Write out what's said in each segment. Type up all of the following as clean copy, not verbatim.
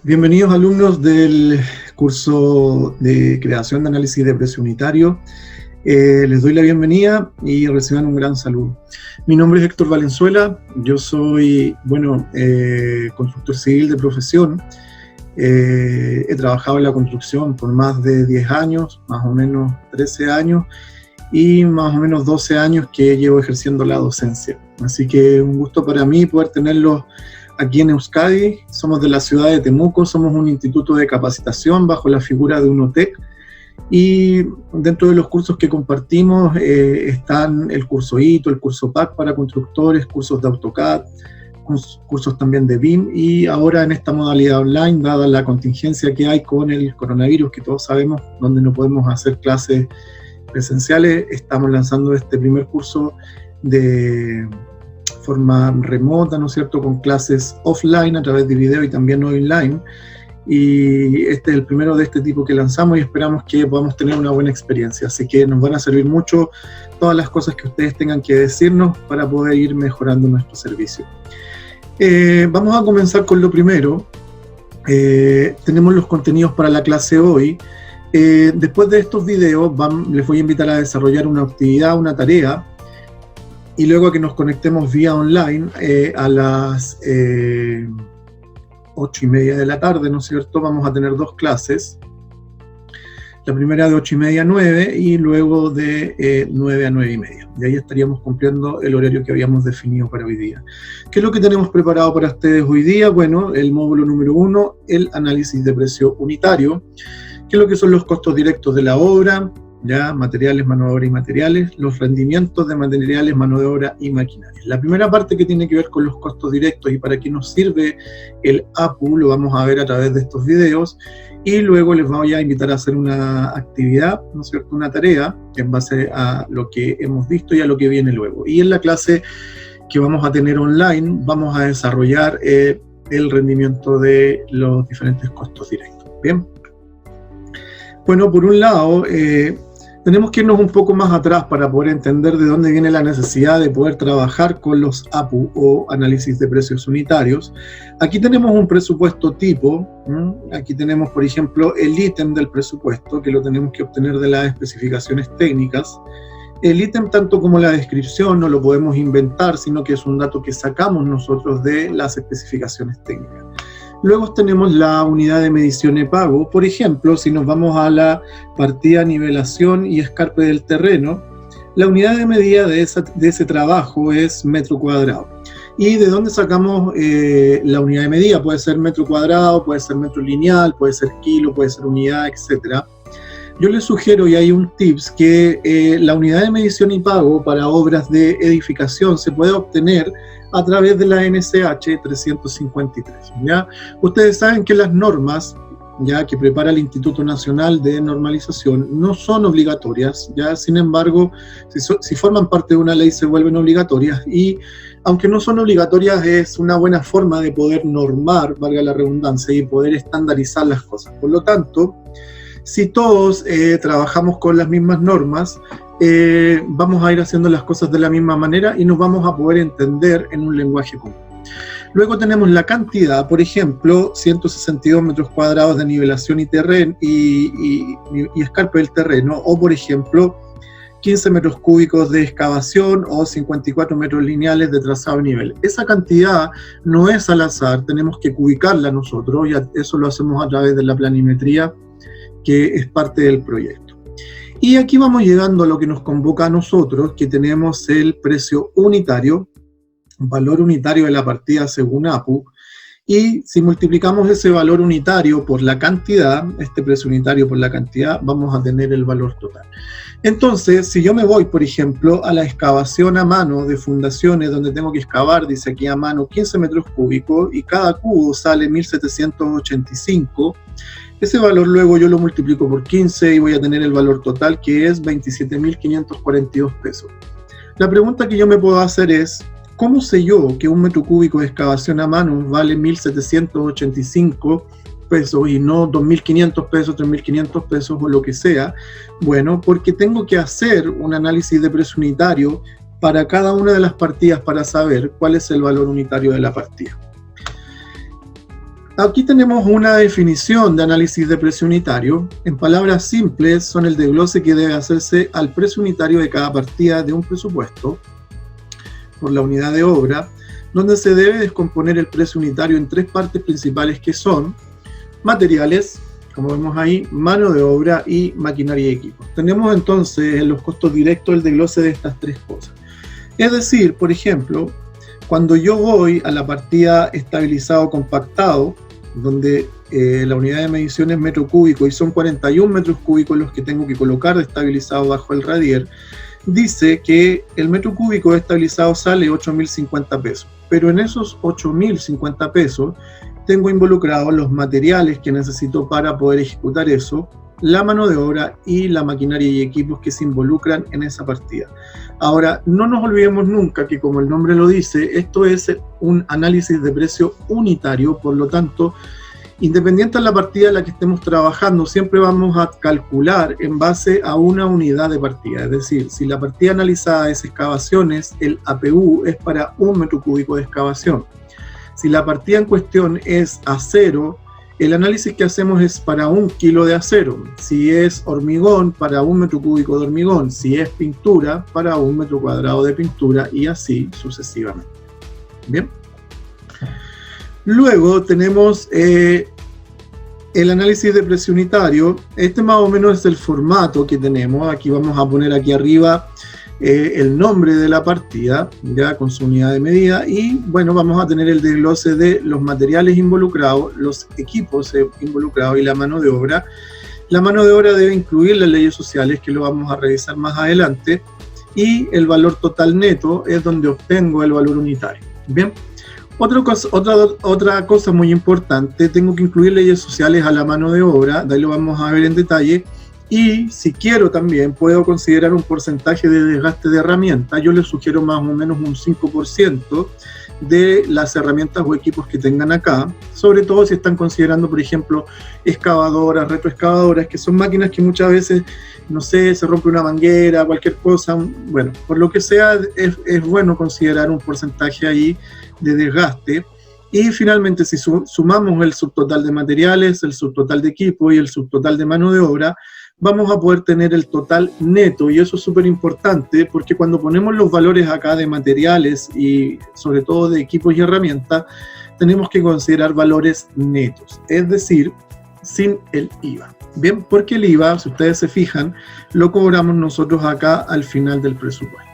Bienvenidos alumnos del curso de creación de análisis de precio unitario. Les doy la bienvenida y reciban un gran saludo. Mi nombre es Héctor Valenzuela, yo soy, constructor civil de profesión. He trabajado en la construcción por más de 10 años, más o menos 13 años, y más o menos 12 años que llevo ejerciendo la docencia. Así que un gusto para mí poder tenerlos aquí en Euskadi. Somos de la ciudad de Temuco, somos un instituto de capacitación bajo la figura de UNOTEC, y dentro de los cursos que compartimos están el curso ITO, el curso PAC para constructores, cursos de AutoCAD, cursos también de BIM, y ahora en esta modalidad online, dada la contingencia que hay con el coronavirus, que todos sabemos, donde no podemos hacer clases presenciales, estamos lanzando este primer curso de forma remota, ¿no es cierto?, con clases offline a través de video y también online. Y este es el primero de este tipo que lanzamos y esperamos que podamos tener una buena experiencia. Así que nos van a servir mucho todas las cosas que ustedes tengan que decirnos para poder ir mejorando nuestro servicio. Vamos a comenzar con lo primero. Tenemos los contenidos para la clase hoy. Después de estos videos les voy a invitar a desarrollar una actividad, una tarea, y luego a que nos conectemos vía online a las 8:30 de la tarde, ¿no es cierto? Vamos a tener dos clases. La primera de 8:30 a 9 y luego de 9 a 9:30. Y ahí estaríamos cumpliendo el horario que habíamos definido para hoy día. ¿Qué es lo que tenemos preparado para ustedes hoy día? Bueno, el módulo número 1, el análisis de precio unitario. ¿Qué es lo que son los costos directos de la obra? Ya, materiales, mano de obra y materiales, los rendimientos de materiales, mano de obra y maquinaria. La primera parte que tiene que ver con los costos directos y para qué nos sirve el APU, lo vamos a ver a través de estos videos, y luego les voy a invitar a hacer una actividad, ¿no es cierto?, una tarea, en base a lo que hemos visto y a lo que viene luego. Y en la clase que vamos a tener online, vamos a desarrollar el rendimiento de los diferentes costos directos. Bien. Bueno, por un lado, tenemos que irnos un poco más atrás para poder entender de dónde viene la necesidad de poder trabajar con los APU o análisis de precios unitarios. Aquí tenemos un presupuesto tipo. Aquí tenemos, por ejemplo, el ítem del presupuesto, que lo tenemos que obtener de las especificaciones técnicas. El ítem, tanto como la descripción, no lo podemos inventar, sino que es un dato que sacamos nosotros de las especificaciones técnicas. Luego tenemos la unidad de medición y pago. Por ejemplo, si nos vamos a la partida nivelación y escarpe del terreno, la unidad de medida de ese trabajo es metro cuadrado. ¿Y de dónde sacamos la unidad de medida? Puede ser metro cuadrado, puede ser metro lineal, puede ser kilo, puede ser unidad, etc. Yo les sugiero, y hay un tips, que la unidad de medición y pago para obras de edificación se puede obtener a través de la NSH 353. ¿Ya? Ustedes saben que las normas, ya, que prepara el Instituto Nacional de Normalización, no son obligatorias, ya, sin embargo, si forman parte de una ley se vuelven obligatorias, y aunque no son obligatorias, es una buena forma de poder normar, valga la redundancia, y poder estandarizar las cosas. Por lo tanto, si todos trabajamos con las mismas normas, vamos a ir haciendo las cosas de la misma manera y nos vamos a poder entender en un lenguaje común. Luego tenemos la cantidad, por ejemplo, 162 metros cuadrados de nivelación y terreno y escarpe del terreno, o por ejemplo, 15 metros cúbicos de excavación o 54 metros lineales de trazado y nivel. Esa cantidad no es al azar, tenemos que cubicarla nosotros, y eso lo hacemos a través de la planimetría, que es parte del proyecto. Y aquí vamos llegando a lo que nos convoca a nosotros, que tenemos el precio unitario, valor unitario de la partida según APU, y si multiplicamos ese valor unitario por la cantidad, este precio unitario por la cantidad, vamos a tener el valor total. Entonces, si yo me voy, por ejemplo, a la excavación a mano de fundaciones, donde tengo que excavar, dice aquí a mano, 15 metros cúbicos, y cada cubo sale 1785, ese valor luego yo lo multiplico por 15 y voy a tener el valor total, que es 27.542 pesos. La pregunta que yo me puedo hacer es, ¿cómo sé yo que un metro cúbico de excavación a mano vale 1.785 pesos y no 2.500 pesos, 3.500 pesos o lo que sea? Bueno, porque tengo que hacer un análisis de precio unitario para cada una de las partidas para saber cuál es el valor unitario de la partida. Aquí tenemos una definición de análisis de precio unitario. En palabras simples, son el desglose que debe hacerse al precio unitario de cada partida de un presupuesto por la unidad de obra, donde se debe descomponer el precio unitario en tres partes principales que son materiales, como vemos ahí, mano de obra y maquinaria y equipos. Tenemos entonces en los costos directos el desglose de estas tres cosas. Es decir, por ejemplo, cuando yo voy a la partida estabilizado compactado, donde la unidad de medición es metro cúbico y son 41 metros cúbicos los que tengo que colocar de estabilizado bajo el radier, dice que el metro cúbico de estabilizado sale 8.050 pesos. Pero en esos 8.050 pesos tengo involucrados los materiales que necesito para poder ejecutar eso, la mano de obra y la maquinaria y equipos que se involucran en esa partida. Ahora, no nos olvidemos nunca que, como el nombre lo dice, esto es un análisis de precio unitario, por lo tanto, independiente de la partida en la que estemos trabajando, siempre vamos a calcular en base a una unidad de partida. Es decir, si la partida analizada es excavaciones, el APU es para 1 metro cúbico de excavación. Si la partida en cuestión es acero, el análisis que hacemos es para 1 kilo de acero. Si es hormigón, para 1 metro cúbico de hormigón. Si es pintura, para 1 metro cuadrado de pintura, y así sucesivamente. Bien. Luego tenemos el análisis de precio unitario. Este más o menos es el formato que tenemos. Aquí vamos a poner aquí arriba el nombre de la partida, ya con su unidad de medida, y bueno, vamos a tener el desglose de los materiales involucrados, los equipos involucrados y la mano de obra. La mano de obra debe incluir las leyes sociales, que lo vamos a revisar más adelante, y el valor total neto es donde obtengo el valor unitario. Bien. Otra cosa muy importante, tengo que incluir leyes sociales a la mano de obra, de ahí lo vamos a ver en detalle, y si quiero también puedo considerar un porcentaje de desgaste de herramientas. Yo les sugiero más o menos un 5% de las herramientas o equipos que tengan acá, sobre todo si están considerando, por ejemplo, excavadoras, retroexcavadoras, que son máquinas que muchas veces, no sé, se rompe una manguera, cualquier cosa. Bueno, por lo que sea, es bueno considerar un porcentaje ahí de desgaste. Y finalmente, si sumamos el subtotal de materiales, el subtotal de equipo y el subtotal de mano de obra, vamos a poder tener el total neto, y eso es súper importante porque cuando ponemos los valores acá de materiales y sobre todo de equipos y herramientas, tenemos que considerar valores netos, es decir, sin el IVA. Bien, porque el IVA, si ustedes se fijan, lo cobramos nosotros acá al final del presupuesto.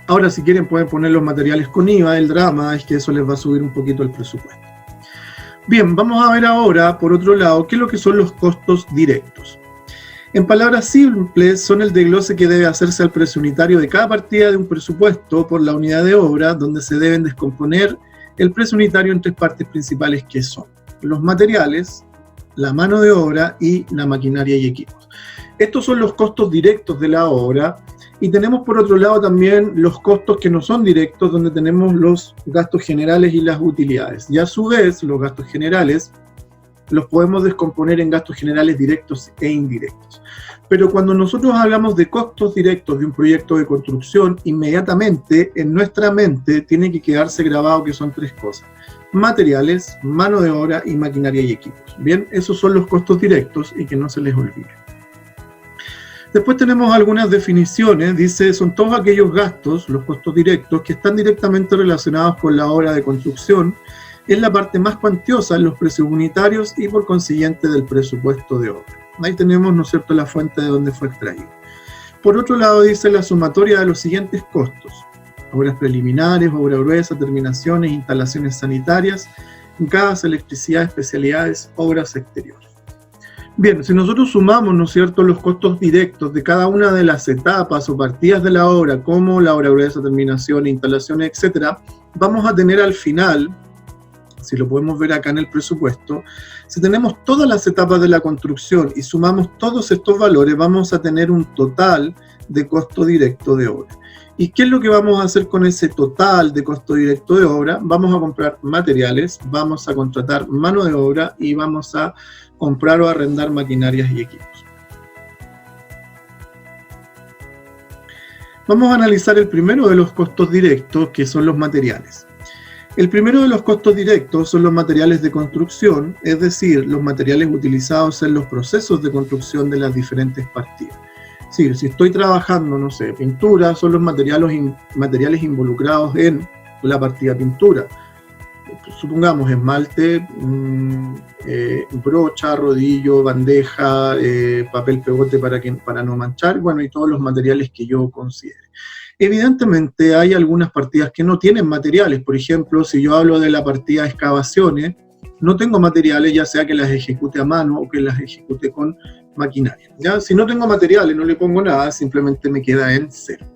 Ahora, si quieren, pueden poner los materiales con IVA. El drama es que eso les va a subir un poquito el presupuesto. Bien, vamos a ver ahora, por otro lado, qué es lo que son los costos directos. En palabras simples, son el desglose que debe hacerse al precio unitario de cada partida de un presupuesto por la unidad de obra, donde se deben descomponer el precio unitario en tres partes principales que son los materiales, la mano de obra y la maquinaria y equipos. Estos son los costos directos de la obra, y tenemos por otro lado también los costos que no son directos, donde tenemos los gastos generales y las utilidades. Y a su vez, los gastos generales los podemos descomponer en gastos generales directos e indirectos. Pero cuando nosotros hablamos de costos directos de un proyecto de construcción, inmediatamente en nuestra mente tiene que quedarse grabado que son tres cosas: materiales, mano de obra y maquinaria y equipos. Bien, esos son los costos directos y que no se les olvide. Después tenemos algunas definiciones. Dice, son todos aquellos gastos, los costos directos, que están directamente relacionados con la obra de construcción. Es la parte más cuantiosa en los precios unitarios y por consiguiente del presupuesto de obra. Ahí tenemos, ¿no es cierto?, la fuente de donde fue extraído. Por otro lado, dice la sumatoria de los siguientes costos: obras preliminares, obra gruesa, terminaciones, instalaciones sanitarias, gas, electricidad, especialidades, obras exteriores. Bien, si nosotros sumamos, ¿no es cierto?, los costos directos de cada una de las etapas o partidas de la obra, como la obra gruesa, terminación, instalaciones, etc., vamos a tener al final, si lo podemos ver acá en el presupuesto, si tenemos todas las etapas de la construcción y sumamos todos estos valores, vamos a tener un total de costo directo de obra. ¿Y qué es lo que vamos a hacer con ese total de costo directo de obra? Vamos a comprar materiales, vamos a contratar mano de obra y vamos a comprar o arrendar maquinarias y equipos. Vamos a analizar el primero de los costos directos, que son los materiales. El primero de los costos directos son los materiales de construcción, es decir, los materiales utilizados en los procesos de construcción de las diferentes partidas. Sí, si estoy trabajando, no sé, pintura, son los materiales involucrados en la partida pintura. Supongamos esmalte, brocha, rodillo, bandeja, papel pegote para no manchar, bueno, y todos los materiales que yo considere. Evidentemente hay algunas partidas que no tienen materiales. Por ejemplo, si yo hablo de la partida de excavaciones, no tengo materiales, ya sea que las ejecute a mano o que las ejecute con maquinaria. ¿Ya? Si no tengo materiales, no le pongo nada, simplemente me queda en cero.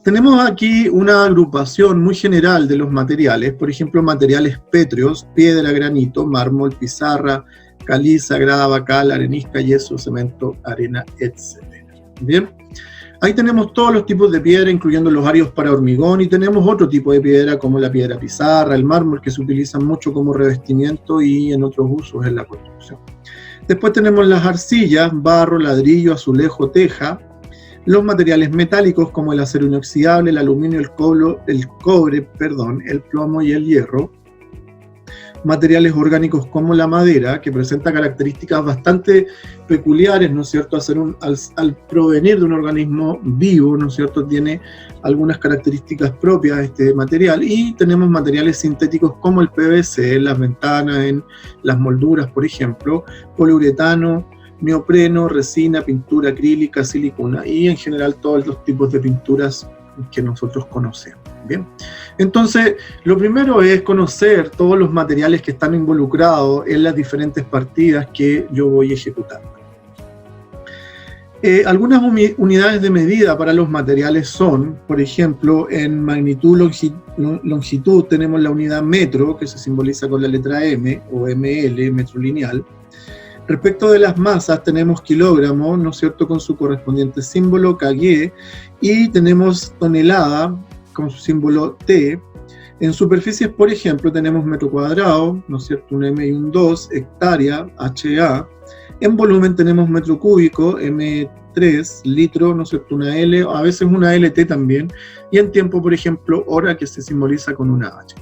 Tenemos aquí una agrupación muy general de los materiales, por ejemplo, materiales pétreos, piedra, granito, mármol, pizarra, caliza, grava, cal, arenisca, yeso, cemento, arena, etc. Bien. Ahí tenemos todos los tipos de piedra, incluyendo los arios para hormigón, y tenemos otro tipo de piedra como la piedra pizarra, el mármol, que se utilizan mucho como revestimiento y en otros usos en la construcción. Después tenemos las arcillas, barro, ladrillo, azulejo, teja, los materiales metálicos como el acero inoxidable, el aluminio, el cobre, el plomo y el hierro, materiales orgánicos como la madera, que presenta características bastante peculiares, ¿no es cierto? Al provenir de un organismo vivo, ¿no es cierto?, tiene algunas características propias de este material, y tenemos materiales sintéticos como el PVC, en las ventanas, en las molduras, por ejemplo, poliuretano, neopreno, resina, pintura acrílica, silicona, y en general todos los tipos de pinturas que nosotros conocemos. Bien, entonces lo primero es conocer todos los materiales que están involucrados en las diferentes partidas que yo voy ejecutando. Algunas unidades de medida para los materiales son, por ejemplo, en magnitud, longitud tenemos la unidad metro, que se simboliza con la letra M o ml, metro lineal. Respecto de las masas tenemos kilogramos, ¿no es cierto?, con su correspondiente símbolo kg, y tenemos tonelada con su símbolo T. En superficies, por ejemplo, tenemos metro cuadrado, ¿no es cierto?, un M y un 2, hectárea, HA. En volumen tenemos metro cúbico, M3, litro, ¿no es cierto?, una L, a veces una LT también. Y en tiempo, por ejemplo, hora, que se simboliza con una H.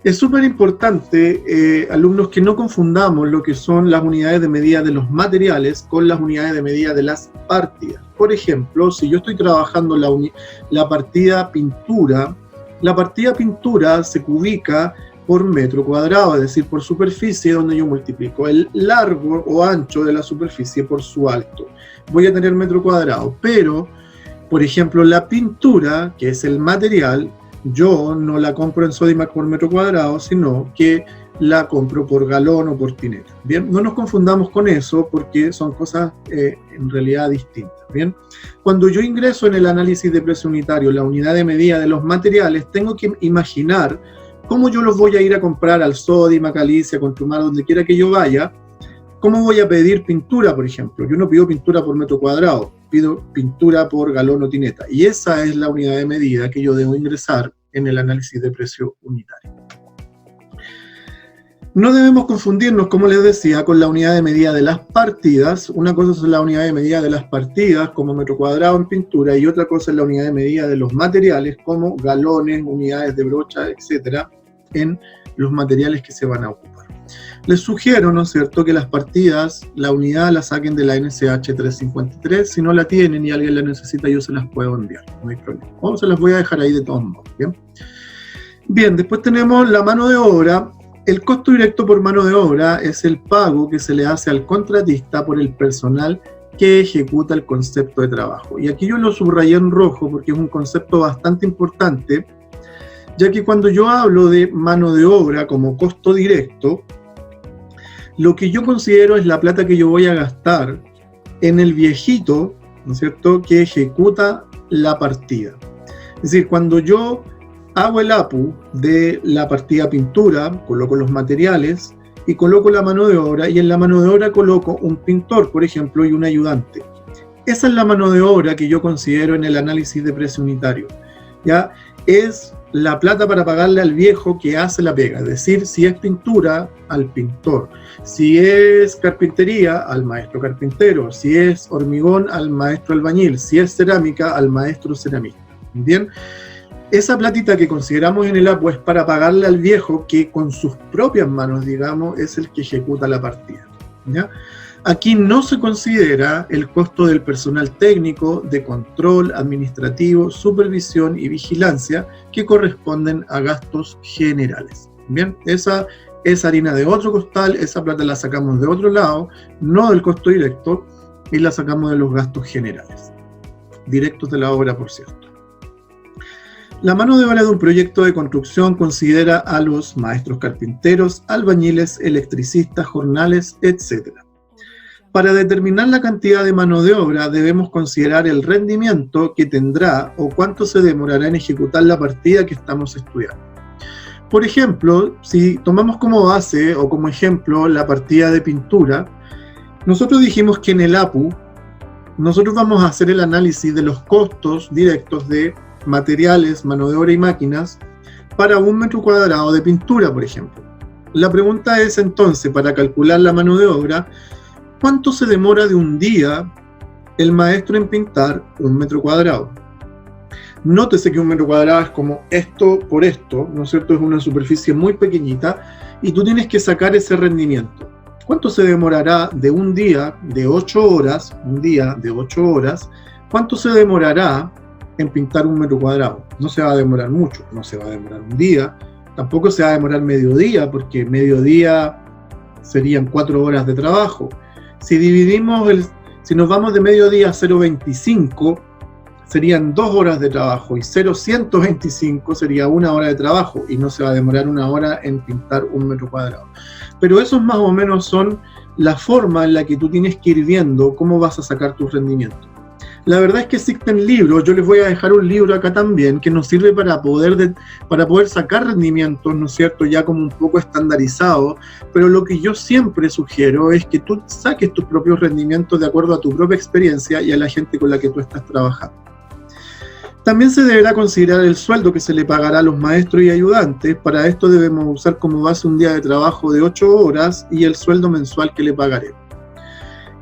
Es súper importante, alumnos, que no confundamos lo que son las unidades de medida de los materiales con las unidades de medida de las partidas. Por ejemplo, si yo estoy trabajando la partida pintura se ubica por metro cuadrado, es decir, por superficie, donde yo multiplico el largo o ancho de la superficie por su alto. Voy a tener metro cuadrado, pero, por ejemplo, la pintura, que es el material, yo no la compro en Sodimac por metro cuadrado, sino que la compro por galón o por tineta. Bien, no nos confundamos con eso porque son cosas en realidad distintas. Bien, cuando yo ingreso en el análisis de precio unitario la unidad de medida de los materiales, tengo que imaginar cómo yo los voy a ir a comprar al Sodimac, Alicia, Contumar, donde quiera que yo vaya. ¿Cómo voy a pedir pintura, por ejemplo? Yo no pido pintura por metro cuadrado, pido pintura por galón o tineta. Y esa es la unidad de medida que yo debo ingresar en el análisis de precio unitario. No debemos confundirnos, como les decía, con la unidad de medida de las partidas. Una cosa es la unidad de medida de las partidas, como metro cuadrado en pintura, y otra cosa es la unidad de medida de los materiales, como galones, unidades de brocha, etcétera, en los materiales que se van a ocupar. Les sugiero, ¿no es cierto?, que las partidas, la unidad la saquen de la NSH 353. Si no la tienen y alguien la necesita, yo se las puedo enviar, no hay problema. O se las voy a dejar ahí de todos modos. Bien, bien, después tenemos la mano de obra. El costo directo por mano de obra es el pago que se le hace al contratista por el personal que ejecuta el concepto de trabajo. Y aquí yo lo subrayé en rojo porque es un concepto bastante importante, ya que cuando yo hablo de mano de obra como costo directo, lo que yo considero es la plata que yo voy a gastar en el viejito, ¿no es cierto?, que ejecuta la partida. Es decir, cuando yo hago el APU de la partida pintura, coloco los materiales y coloco la mano de obra, y en la mano de obra coloco un pintor, por ejemplo, y un ayudante. Esa es la mano de obra que yo considero en el análisis de precio unitario. ¿Ya? Es la plata para pagarle al viejo que hace la pega, es decir, si es pintura, al pintor, si es carpintería, al maestro carpintero, si es hormigón, al maestro albañil, si es cerámica, al maestro ceramista. Bien, Esa platita que consideramos en el APU es para pagarle al viejo que con sus propias manos, digamos, es el que ejecuta la partida, ¿ya? Aquí no se considera el costo del personal técnico, de control, administrativo, supervisión y vigilancia que corresponden a gastos generales. Bien, esa es harina de otro costal, esa plata la sacamos de otro lado, no del costo directo, y la sacamos de los gastos generales, directos de la obra, por cierto. La mano de obra de un proyecto de construcción considera a los maestros carpinteros, albañiles, electricistas, jornales, etc. Para determinar la cantidad de mano de obra debemos considerar el rendimiento que tendrá o cuánto se demorará en ejecutar la partida que estamos estudiando. Por ejemplo, si tomamos como base o como ejemplo la partida de pintura, nosotros dijimos que en el APU nosotros vamos a hacer el análisis de los costos directos de materiales, mano de obra y máquinas para 1 metro cuadrado de pintura, por ejemplo. La pregunta es entonces, para calcular la mano de obra, ¿cuánto se demora de un día el maestro en pintar 1 metro cuadrado? Nótese que 1 metro cuadrado es como esto por esto, ¿no es cierto? Es una superficie muy pequeñita y tú tienes que sacar ese rendimiento. ¿Cuánto se demorará de un día de 8 horas, un día de 8 horas? ¿Cuánto se demorará en pintar 1 metro cuadrado? No se va a demorar mucho, no se va a demorar un día, tampoco se va a demorar mediodía, porque mediodía serían 4 horas de trabajo. Si nos vamos de mediodía a 0,25, serían 2 horas de trabajo, y 0,125 sería 1 hora de trabajo, y no se va a demorar 1 hora en pintar 1 metro cuadrado. Pero esos más o menos son la forma en la que tú tienes que ir viendo cómo vas a sacar tu rendimiento. La verdad es que existen libros, yo les voy a dejar un libro acá también, que nos sirve para poder sacar rendimientos, ¿no es cierto?, ya como un poco estandarizado, pero lo que yo siempre sugiero es que tú saques tus propios rendimientos de acuerdo a tu propia experiencia y a la gente con la que tú estás trabajando. También se deberá considerar el sueldo que se le pagará a los maestros y ayudantes. Para esto debemos usar como base un día de trabajo de 8 horas y el sueldo mensual que le pagaremos.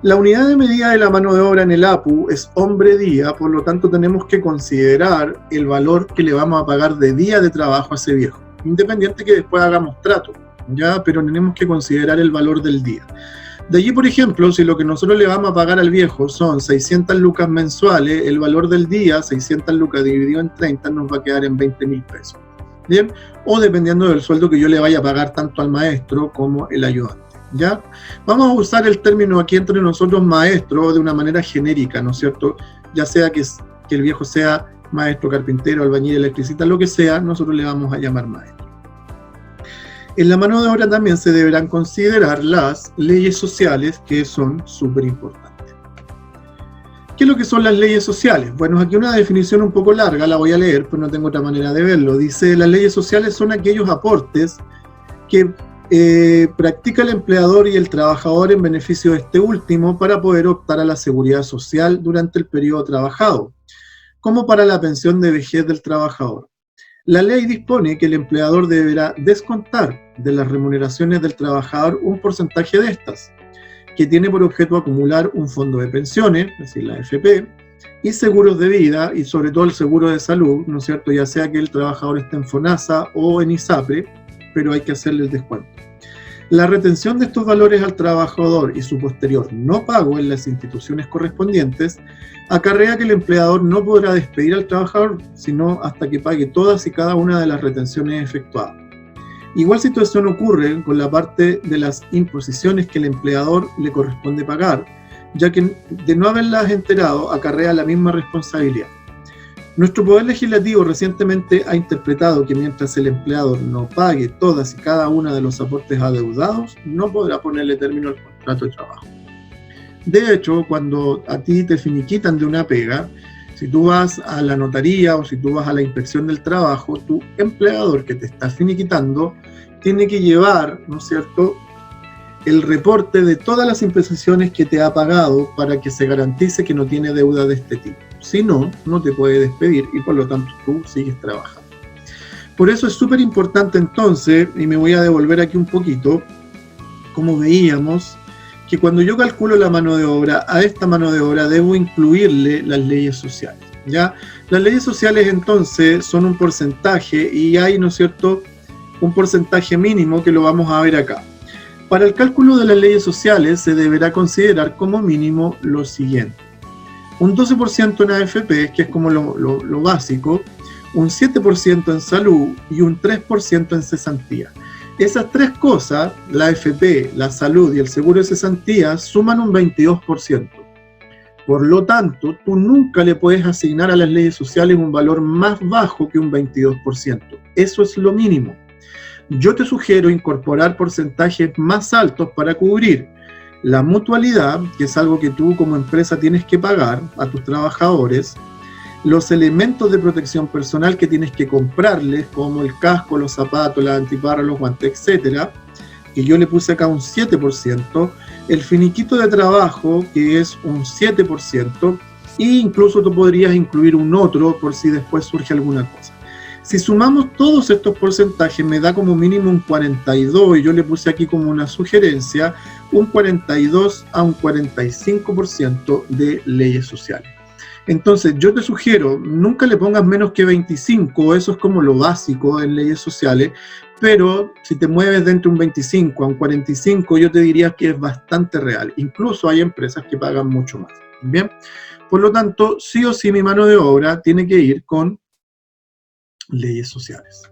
La unidad de medida de la mano de obra en el APU es hombre-día, por lo tanto tenemos que considerar el valor que le vamos a pagar de día de trabajo a ese viejo, independiente que después hagamos trato, ¿ya? Pero tenemos que considerar el valor del día. De allí, por ejemplo, si lo que nosotros le vamos a pagar al viejo son 600 lucas mensuales, el valor del día, 600 lucas dividido en 30, nos va a quedar en 20.000 pesos. ¿Bien? O dependiendo del sueldo que yo le vaya a pagar tanto al maestro como el ayudante. ¿Ya? Vamos a usar el término aquí entre nosotros maestro de una manera genérica, ¿no es cierto? Ya sea que el viejo sea maestro, carpintero, albañil, electricista, lo que sea, nosotros le vamos a llamar maestro. En la mano de obra también se deberán considerar las leyes sociales, que son súper importantes. ¿Qué es lo que son las leyes sociales? Bueno, aquí una definición un poco larga, la voy a leer, pues no tengo otra manera de verlo. Dice, las leyes sociales son aquellos aportes que practica el empleador y el trabajador en beneficio de este último para poder optar a la seguridad social durante el periodo trabajado, como para la pensión de vejez del trabajador. La ley dispone que el empleador deberá descontar de las remuneraciones del trabajador un porcentaje de estas, que tiene por objeto acumular un fondo de pensiones, es decir, la AFP, y seguros de vida, y sobre todo el seguro de salud, ¿no es cierto?, ya sea que el trabajador esté en FONASA o en ISAPRE, pero hay que hacerle el descuento. La retención de estos valores al trabajador y su posterior no pago en las instituciones correspondientes acarrea que el empleador no podrá despedir al trabajador, sino hasta que pague todas y cada una de las retenciones efectuadas. Igual situación ocurre con la parte de las imposiciones que el empleador le corresponde pagar, ya que de no haberlas enterado acarrea la misma responsabilidad. Nuestro Poder Legislativo recientemente ha interpretado que mientras el empleador no pague todas y cada una de los aportes adeudados, no podrá ponerle término al contrato de trabajo. De hecho, cuando a ti te finiquitan de una pega, si tú vas a la notaría o si tú vas a la inspección del trabajo, tu empleador que te está finiquitando tiene que llevar, ¿no es cierto?, el reporte de todas las imposiciones que te ha pagado para que se garantice que no tiene deuda de este tipo. Si no, no te puede despedir y por lo tanto tú sigues trabajando. Por eso es súper importante entonces, y me voy a devolver aquí un poquito, como veíamos, que cuando yo calculo la mano de obra, a esta mano de obra debo incluirle las leyes sociales. ¿ya? Las leyes sociales entonces son un porcentaje y hay, ¿no es cierto?, un porcentaje mínimo que lo vamos a ver acá. Para el cálculo de las leyes sociales se deberá considerar como mínimo lo siguiente: un 12% en AFP, que es como lo básico, un 7% en salud y un 3% en cesantía. Esas tres cosas, la AFP, la salud y el seguro de cesantía, suman un 22%. Por lo tanto, tú nunca le puedes asignar a las leyes sociales un valor más bajo que un 22%. Eso es lo mínimo. Yo te sugiero incorporar porcentajes más altos para cubrir la mutualidad, que es algo que tú como empresa tienes que pagar a tus trabajadores, los elementos de protección personal que tienes que comprarles, como el casco, los zapatos, las antiparras, los guantes, etc., que yo le puse acá un 7%, el finiquito de trabajo, que es un 7%, e incluso tú podrías incluir un otro por si después surge alguna cosa. Si sumamos todos estos porcentajes, me da como mínimo un 42, y yo le puse aquí como una sugerencia, un 42 a un 45% de leyes sociales. Entonces, yo te sugiero, nunca le pongas menos que 25, eso es como lo básico en leyes sociales, pero si te mueves de entre un 25 a un 45, yo te diría que es bastante real. Incluso hay empresas que pagan mucho más. Bien, por lo tanto, sí o sí mi mano de obra tiene que ir con leyes sociales.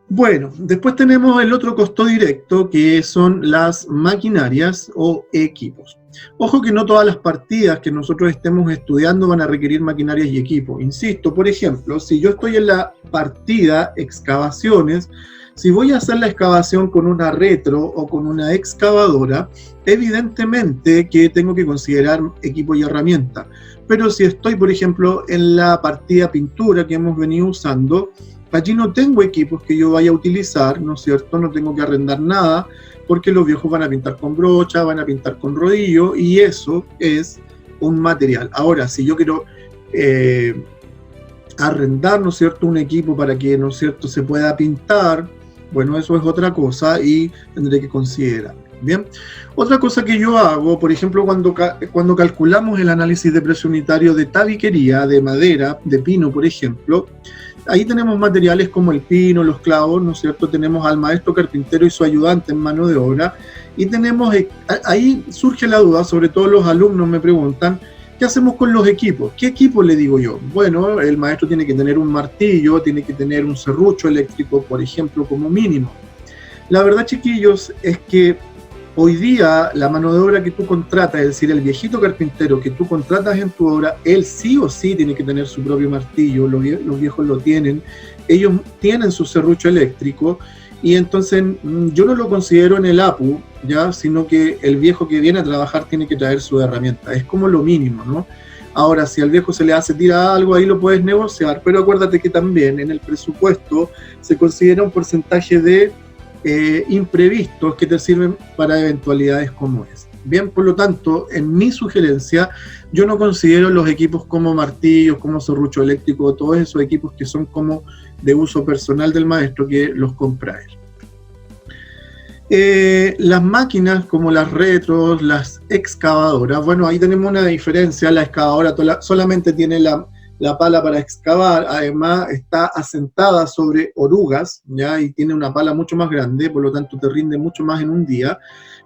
Bueno, después tenemos el otro costo directo, que son las maquinarias o equipos. Ojo que no todas las partidas que nosotros estemos estudiando van a requerir maquinarias y equipos. Insisto, por ejemplo, si yo estoy en la partida excavaciones, si voy a hacer la excavación con una retro o con una excavadora, evidentemente que tengo que considerar equipo y herramienta. Pero si estoy, por ejemplo, en la partida pintura que hemos venido usando, allí no tengo equipos que yo vaya a utilizar, ¿no es cierto? No tengo que arrendar nada, porque los viejos van a pintar con brocha, van a pintar con rodillo, y eso es un material. Ahora, si yo quiero arrendar, ¿no es cierto?, un equipo para que, ¿no es cierto?, se pueda pintar, bueno, eso es otra cosa y tendré que considerar. Bien, otra cosa que yo hago, por ejemplo, cuando calculamos el análisis de precio unitario de tabiquería, de madera, de pino, por ejemplo, ahí tenemos materiales como el pino, los clavos, ¿no es cierto? Tenemos al maestro carpintero y su ayudante en mano de obra, y tenemos, ahí surge la duda, sobre todo los alumnos me preguntan, ¿qué hacemos con los equipos? ¿Qué equipo le digo yo? Bueno, el maestro tiene que tener un martillo, tiene que tener un serrucho eléctrico, por ejemplo, como mínimo. La verdad, chiquillos, es que hoy día la mano de obra que tú contratas, es decir, el viejito carpintero que tú contratas en tu obra, él sí o sí tiene que tener su propio martillo, los viejos lo tienen, ellos tienen su serrucho eléctrico, y entonces yo no lo considero en el APU, ¿ya? Sino que el viejo que viene a trabajar tiene que traer su herramienta, es como lo mínimo, ¿no? Ahora, si al viejo se le hace tirar algo, ahí lo puedes negociar, pero acuérdate que también en el presupuesto se considera un porcentaje de imprevistos que te sirven para eventualidades como esta. Bien, por lo tanto, en mi sugerencia, yo no considero los equipos como martillos, como serrucho eléctrico, todos esos equipos que son como de uso personal del maestro, que los compra él. Las máquinas como las retros, las excavadoras, bueno, ahí tenemos una diferencia. La excavadora solamente tiene la pala para excavar, además está asentada sobre orugas, ¿ya? Y tiene una pala mucho más grande, por lo tanto te rinde mucho más en un día.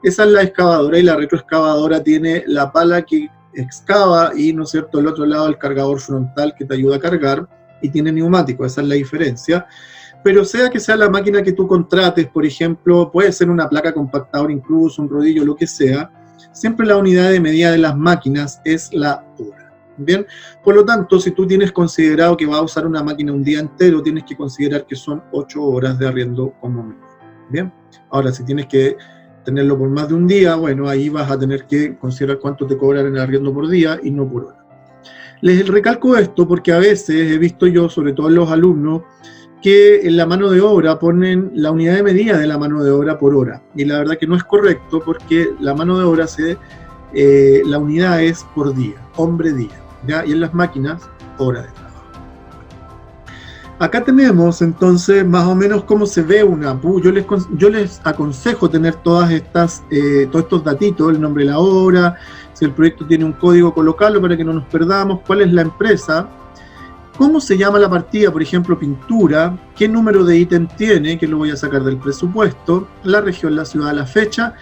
Esa es la excavadora, y la retroexcavadora tiene la pala que excava y, ¿no es cierto?, el otro lado el cargador frontal que te ayuda a cargar, y tiene neumático, esa es la diferencia. Pero sea que sea la máquina que tú contrates, por ejemplo, puede ser una placa compactadora incluso, un rodillo, lo que sea, siempre la unidad de medida de las máquinas es la hora. Bien, por lo tanto, si tú tienes considerado que vas a usar una máquina un día entero, tienes que considerar que son 8 horas de arriendo como mínimo. Bien, ahora si tienes que tenerlo por más de un día, bueno, ahí vas a tener que considerar cuánto te cobran en el arriendo por día y no por hora. Les recalco esto porque a veces he visto yo, sobre todo en los alumnos, que en la mano de obra ponen la unidad de medida de la mano de obra por hora, y la verdad que no es correcto, porque la mano de obra la unidad es por día, hombre día, ¿ya? Y en las máquinas, hora de trabajo. Acá tenemos entonces más o menos cómo se ve una APU. Yo les aconsejo tener todos estos datitos, el nombre de la obra, Si el proyecto tiene un código, colocarlo para que no nos perdamos. ¿Cuál es la empresa? ¿Cómo se llama la partida? Por ejemplo, pintura. ¿Qué número de ítem tiene? Que lo voy a sacar del presupuesto. La región, la ciudad, la fecha.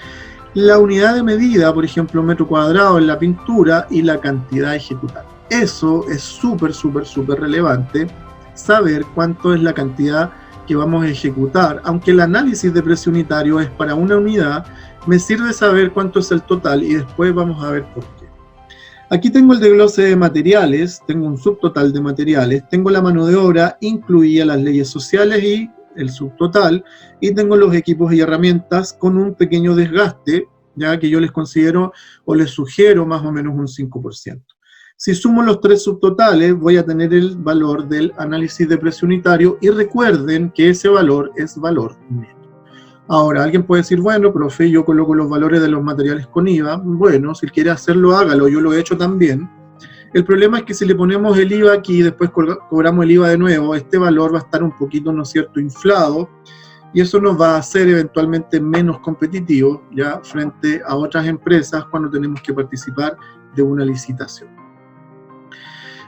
La unidad de medida, por ejemplo, metro cuadrado en la pintura, y la cantidad ejecutada. Eso es súper relevante, saber cuánto es la cantidad que vamos a ejecutar. Aunque el análisis de precio unitario es para una unidad, me sirve saber cuánto es el total y después vamos a ver por qué. Aquí tengo el desglose de materiales, tengo un subtotal de materiales, tengo la mano de obra, incluía las leyes sociales y el subtotal, y tengo los equipos y herramientas con un pequeño desgaste, ya que yo les considero o les sugiero más o menos un 5%. Si sumo los tres subtotales, voy a tener el valor del análisis de precio unitario, y recuerden que ese valor es valor neto. Ahora, alguien puede decir, bueno, profe, yo coloco los valores de los materiales con IVA. Bueno, si quiere hacerlo, hágalo, yo lo he hecho también. El problema es que si le ponemos el IVA aquí y después cobramos el IVA de nuevo, este valor va a estar un poquito, ¿no es cierto?, inflado, y eso nos va a hacer eventualmente menos competitivos, ya, frente a otras empresas cuando tenemos que participar de una licitación.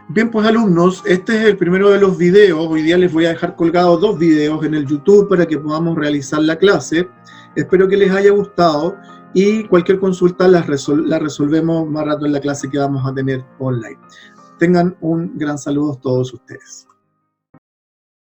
Bien, pues alumnos, este es el primero de los videos. Hoy día les voy a dejar colgados 2 videos en el YouTube para que podamos realizar la clase. Espero que les haya gustado, y cualquier consulta la resolvemos más rato en la clase que vamos a tener online. Tengan un gran saludo todos ustedes.